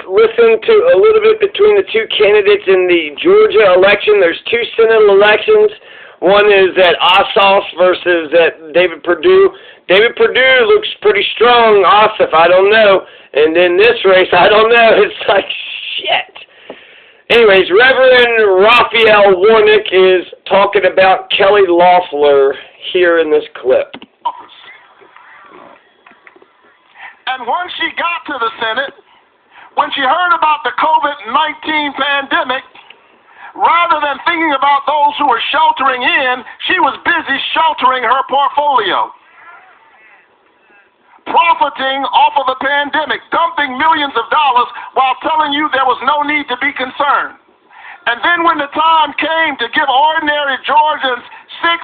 listen to a little bit between the two candidates in the Georgia election. There's two Senate elections. One is at Ossoff versus at David Perdue. David Perdue looks pretty strong. Ossoff, I don't know. And then this race, I don't know. It's like, shit. Anyways, Reverend Raphael Warnock is talking about Kelly Loeffler here in this clip. And once she got to the Senate, when she heard about the COVID-19 pandemic, rather than thinking about those who were sheltering in, she was busy sheltering her portfolio, profiting off of the pandemic, dumping millions of dollars while telling you there was no need to be concerned. And then when the time came to give ordinary Georgians $600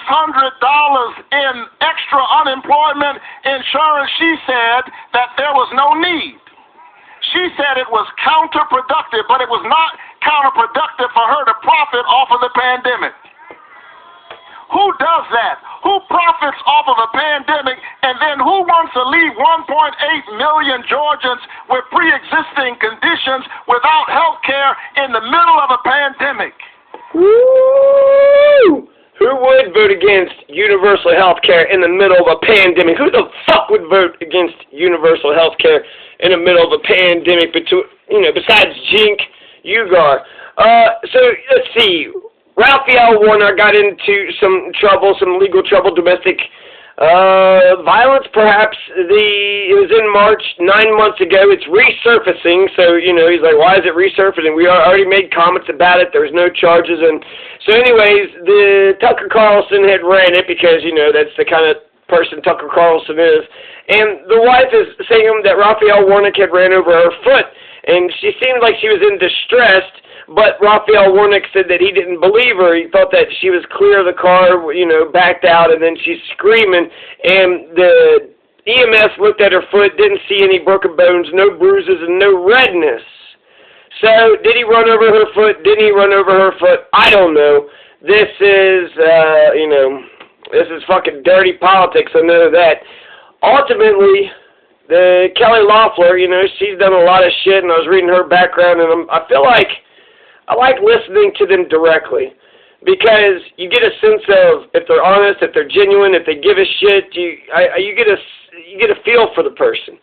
in extra unemployment insurance, she said that there was no need. She said it was counterproductive, but it was not counterproductive for her to profit off of the pandemic. Who does that? Who profits off of a pandemic, and then who wants to leave 1.8 million Georgians with pre-existing conditions without health care in the middle of a pandemic? Woo! Who would vote against universal health care in the middle of a pandemic? Who the fuck would vote against universal health care in the middle of a pandemic, besides Jink Ugar? So, let's see. Raphael Warnock got into some trouble, some legal trouble, domestic violence, perhaps. It was in March, 9 months ago. It's resurfacing, so, he's like, why is it resurfacing? We already made comments about it. There's no charges. And so, anyways, the Tucker Carlson had ran it because, that's the kind of person Tucker Carlson is. And the wife is saying that Raphael Warnock had ran over her foot, and she seemed like she was in distress. But Raphael Warnock said that he didn't believe her. He thought that she was clear of the car, backed out, and then she's screaming. And the EMS looked at her foot, didn't see any broken bones, no bruises, and no redness. So, did he run over her foot? Didn't he run over her foot? I don't know. This is, this is fucking dirty politics, I know that. Ultimately, the Kelly Loeffler, she's done a lot of shit, and I was reading her background, and I feel like I like listening to them directly because you get a sense of if they're honest, if they're genuine, if they give a shit. You get a feel for the person,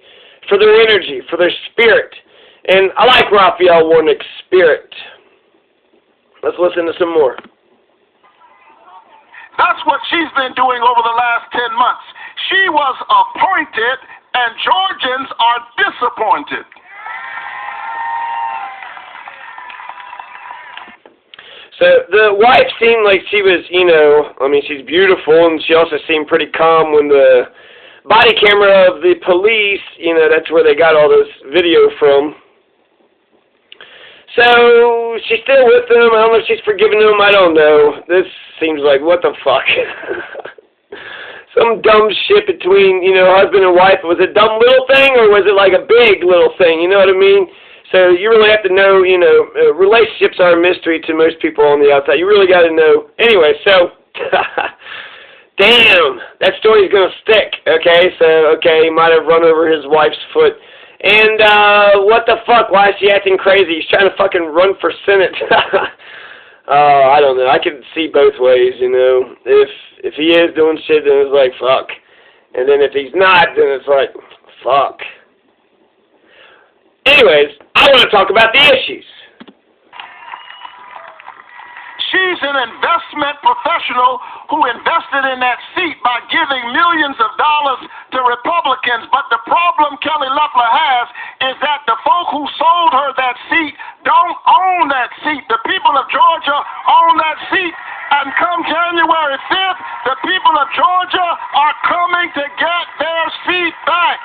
for their energy, for their spirit, and I like Raphael Warnock's spirit. Let's listen to some more. That's what she's been doing over the last 10 months. She was appointed, and Georgians are disappointed. So the wife seemed like she was, she's beautiful, and she also seemed pretty calm when the body camera of the police, that's where they got all this video from. So she's still with him. I don't know if she's forgiven him. I don't know. This seems like, what the fuck? Some dumb shit between, husband and wife. Was it a dumb little thing, or was it like a big little thing? You know what I mean? So you really have to know, relationships are a mystery to most people on the outside. You really got to know. Anyway, so, damn, that story's going to stick, okay? So, okay, he might have run over his wife's foot. And, what the fuck? Why is she acting crazy? He's trying to fucking run for Senate. I don't know. I can see both ways, If he is doing shit, then it's like, fuck. And then if he's not, then it's like, fuck. Anyways, I want to talk about the issues. She's an investment professional who invested in that seat by giving millions of dollars to Republicans. But the problem Kelly Loeffler has is that the folk who sold her that seat don't own that seat. The people of Georgia own that seat. And come January 5th, the people of Georgia are coming to get their seat back.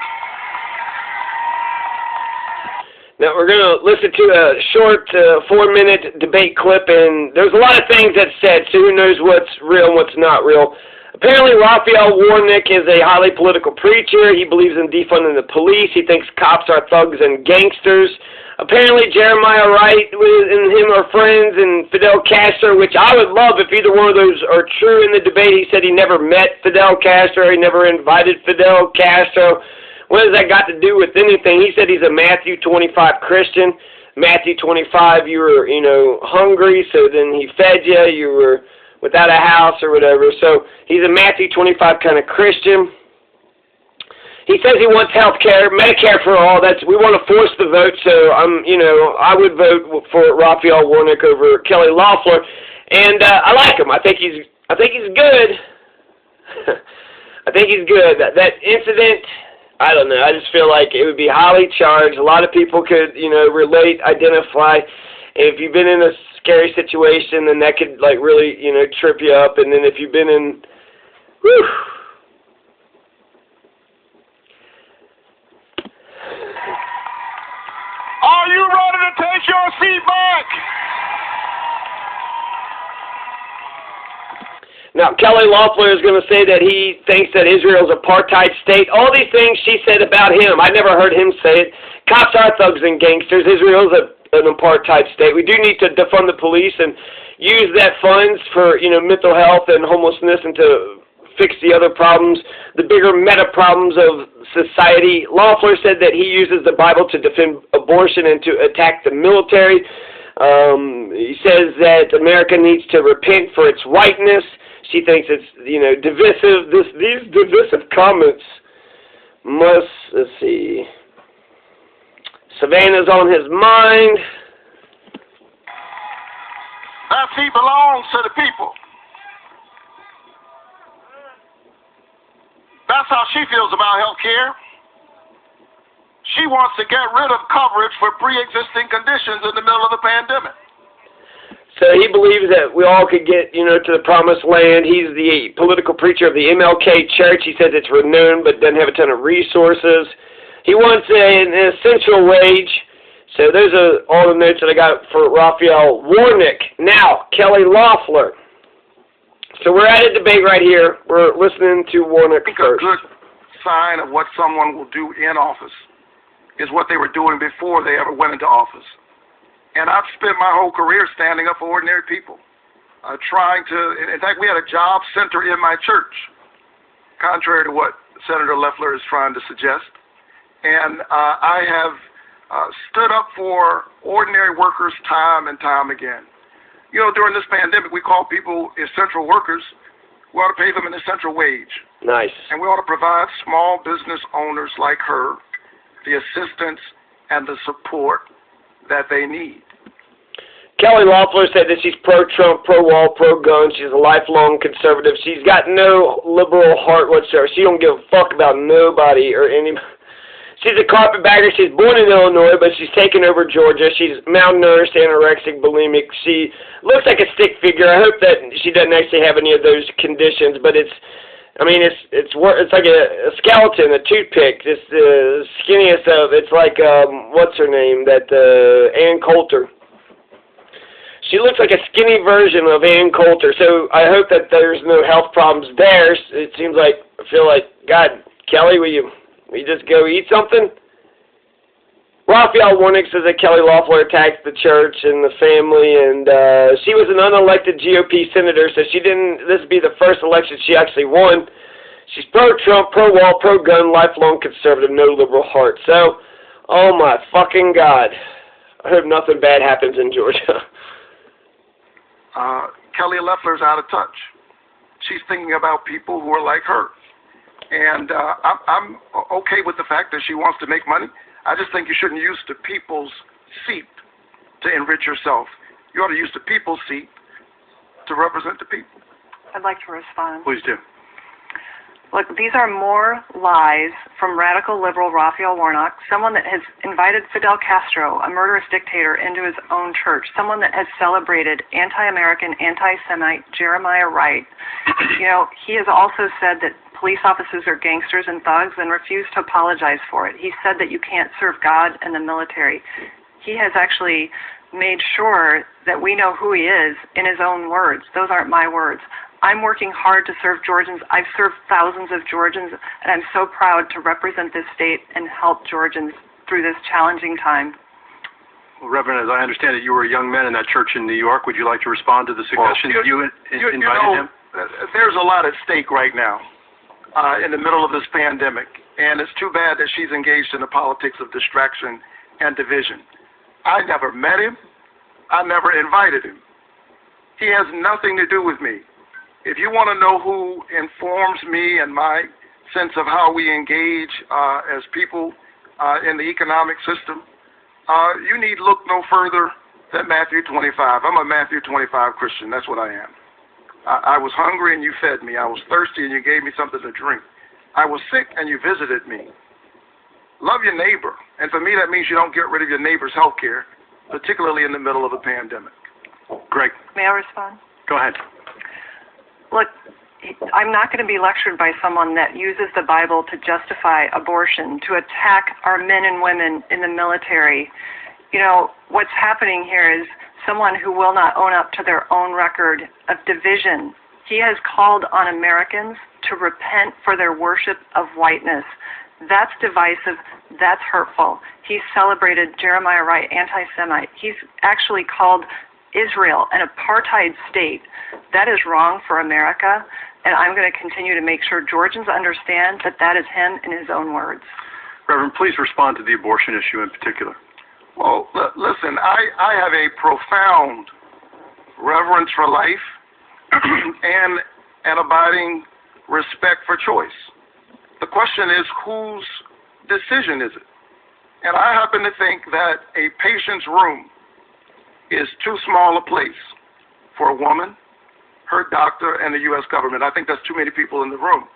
Now, we're going to listen to a short 4-minute debate clip, and there's a lot of things that's said, so who knows what's real and what's not real. Apparently, Raphael Warnock is a highly political preacher. He believes in defunding the police. He thinks cops are thugs and gangsters. Apparently, Jeremiah Wright and him are friends, and Fidel Castro, which I would love if either one of those are true in the debate. He said he never met Fidel Castro. He never invited Fidel Castro. What has that got to do with anything? He said he's a Matthew 25 Christian. Matthew 25, you were, hungry, so then he fed you. You were without a house or whatever. So he's a Matthew 25 kind of Christian. He says he wants health care, Medicare for all. We want to force the vote, so I would vote for Raphael Warnock over Kelly Loeffler. And I like him. I think he's good. I think he's good. That incident, I don't know. I just feel like it would be highly charged. A lot of people could, relate, identify. If you've been in a scary situation, then that could, really, trip you up. And then if you've been in, whew. Are you ready to take your seat back? Now, Kelly Loeffler is going to say that he thinks that Israel's an apartheid state. All these things she said about him, I never heard him say it. Cops are thugs and gangsters. Israel's an apartheid state. We do need to defund the police and use that funds for, mental health and homelessness and to fix the other problems, the bigger meta problems of society. Loeffler said that he uses the Bible to defend abortion and to attack the military. He says that America needs to repent for its whiteness. She thinks it's, divisive. These divisive comments must, let's see, Savannah's on his mind. That seat belongs to the people. That's how she feels about health care. She wants to get rid of coverage for pre-existing conditions in the middle of the pandemic. So he believes that we all could get, to the promised land. He's the political preacher of the MLK Church. He says it's renowned but doesn't have a ton of resources. He wants an essential wage. So those are all the notes that I got for Raphael Warnock. Now, Kelly Loeffler. So we're at a debate right here. We're listening to Warnock first. A good sign of what someone will do in office is what they were doing before they ever went into office. And I've spent my whole career standing up for ordinary people, trying to, in fact, we had a job center in my church, contrary to what Senator Loeffler is trying to suggest. And I have stood up for ordinary workers time and time again. During this pandemic, we call people essential workers. We ought to pay them an essential wage. Nice. And we ought to provide small business owners like her the assistance and the support that they need. Kelly Loeffler said that she's pro-Trump, pro-wall, pro-gun. She's a lifelong conservative. She's got no liberal heart whatsoever. She don't give a fuck about nobody or anybody. She's a carpetbagger. She's born in Illinois, but she's taken over Georgia. She's malnourished, anorexic, bulimic. She looks like a stick figure. I hope that she doesn't actually have any of those conditions, but it's like a skeleton, a toothpick. It's the skinniest of. It's like what's her name? That Ann Coulter. She looks like a skinny version of Ann Coulter. So I hope that there's no health problems there. It seems like I feel like God, Kelly, will you just go eat something? Raphael Warnock says that Kelly Loeffler attacked the church and the family, and she was an unelected GOP senator, so this would be the first election she actually won. She's pro-Trump, pro-wall, pro-gun, lifelong conservative, no liberal heart. So, oh my fucking God. I hope nothing bad happens in Georgia. Kelly Loeffler's out of touch. She's thinking about people who are like her. And I'm okay with the fact that she wants to make money. I just think you shouldn't use the people's seat to enrich yourself. You ought to use the people's seat to represent the people. I'd like to respond. Please do. Look, these are more lies from radical liberal Raphael Warnock, someone that has invited Fidel Castro, a murderous dictator, into his own church, someone that has celebrated anti-American, anti-Semite Jeremiah Wright. He has also said that police officers are gangsters and thugs and refused to apologize for it. He said that you can't serve God and the military. He has actually made sure that we know who he is in his own words. Those aren't my words. I'm working hard to serve Georgians. I've served thousands of Georgians, and I'm so proud to represent this state and help Georgians through this challenging time. Well, Reverend, as I understand it, you were a young man in that church in New York. Would you like to respond to the suggestion that you invited him? There's a lot at stake right now in the middle of this pandemic. and it's too bad that she's engaged in the politics of distraction and division. I never met him. I never invited him. He has nothing to do with me. If you want to know who informs me and my sense of how we engage as people in the economic system, you need look no further than Matthew 25. I'm a Matthew 25 Christian. That's what I am. I was hungry and you fed me. I was thirsty and you gave me something to drink. I was sick and you visited me. Love your neighbor. And for me, that means you don't get rid of your neighbor's health care, particularly in the middle of a pandemic. Greg. May I respond? Go ahead. Look, I'm not going to be lectured by someone that uses the Bible to justify abortion, to attack our men and women in the military. You know, what's happening here is someone who will not own up to their own record of division. He has called on Americans to repent for their worship of whiteness. That's divisive. That's hurtful. He celebrated Jeremiah Wright, anti-Semite. He's actually called Israel an apartheid state. That is wrong for America, and I'm going to continue to make sure Georgians understand that that is him in his own words. Reverend, please respond to the abortion issue in particular. Well, listen, I have a profound reverence for life and an abiding respect for choice. The question is, whose decision is it? And I happen to think that a patient's room is too small a place for a woman, her doctor, and the U.S. government. I think that's too many people in the room.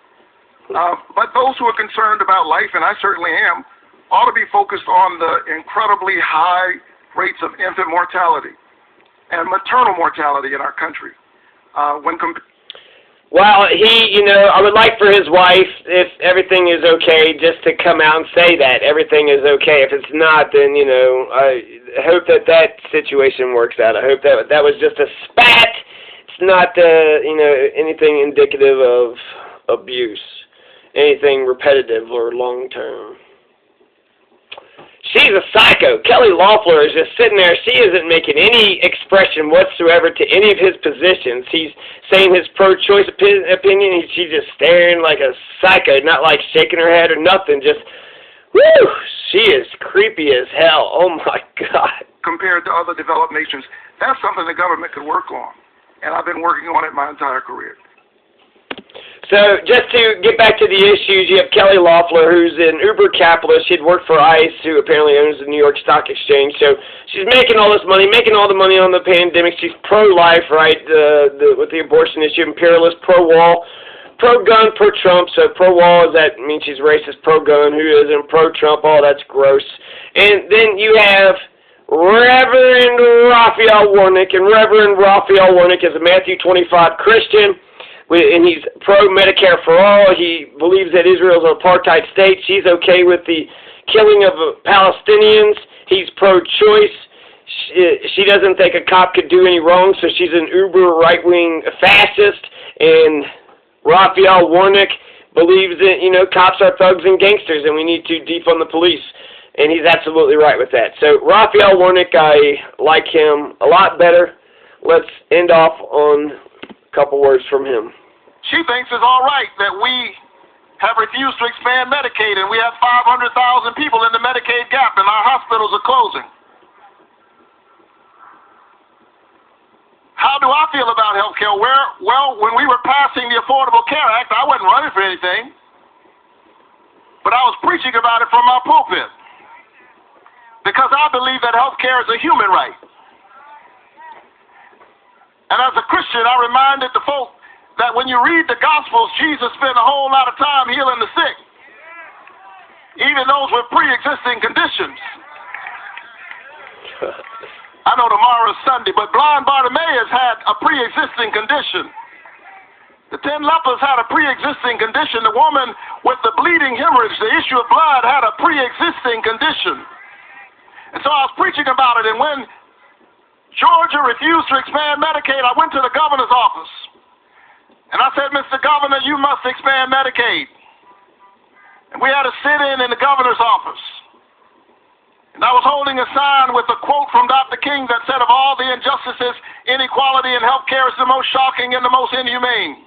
But those who are concerned about life, and I certainly am, ought to be focused on the incredibly high rates of infant mortality and maternal mortality in our country. Well, I would like for his wife, if everything is okay, just to come out and say that everything is okay. If it's not, then, I hope that situation works out. I hope that was just a spat. It's not, anything indicative of abuse, anything repetitive or long-term. She's a psycho. Kelly Loeffler is just sitting there. She isn't making any expression whatsoever to any of his positions. He's saying his pro-choice opinion. She's just staring like a psycho, not like shaking her head or nothing. Just, whoo, she is creepy as hell. Oh, my God. Compared to other developed nations, that's something the government could work on. And I've been working on it my entire career. So just to get back to the issues, you have Kelly Loeffler, who's an uber capitalist. She'd worked for ICE, who apparently owns the New York Stock Exchange. So she's making all this money, making all the money on the pandemic. She's pro-life, right, with the abortion issue, imperialist, pro-wall, pro-gun, pro-Trump. So pro-wall, that means she's racist, pro-gun, who isn't, pro-Trump, all that's gross. And then you have Reverend Raphael Warnock, and Reverend Raphael Warnock is a Matthew 25 Christian. And he's pro-Medicare for all. He believes that Israel's an apartheid state. She's okay with the killing of Palestinians. He's pro-choice. She doesn't think a cop could do any wrong, so she's an uber right-wing fascist. And Raphael Warnock believes that, cops are thugs and gangsters, and we need to defund the police. And he's absolutely right with that. So Raphael Warnock, I like him a lot better. Let's end off on a couple words from him. She thinks it's all right that we have refused to expand Medicaid and we have 500,000 people in the Medicaid gap and our hospitals are closing. How do I feel about health care? Well, when we were passing the Affordable Care Act, I wasn't running for anything, but I was preaching about it from my pulpit because I believe that health care is a human right. And as a Christian, I reminded the folk that when you read the Gospels, Jesus spent a whole lot of time healing the sick, even those with pre-existing conditions. I know tomorrow is Sunday, but blind Bartimaeus had a pre-existing condition. The 10 lepers had a pre-existing condition. The woman with the bleeding hemorrhage, the issue of blood, had a pre-existing condition. And so I was preaching about it, and when Georgia refused to expand Medicaid, I went to the governor's office. And I said, Mr. Governor, you must expand Medicaid. And we had a sit-in in the governor's office. And I was holding a sign with a quote from Dr. King that said, of all the injustices, inequality in health care is the most shocking and the most inhumane.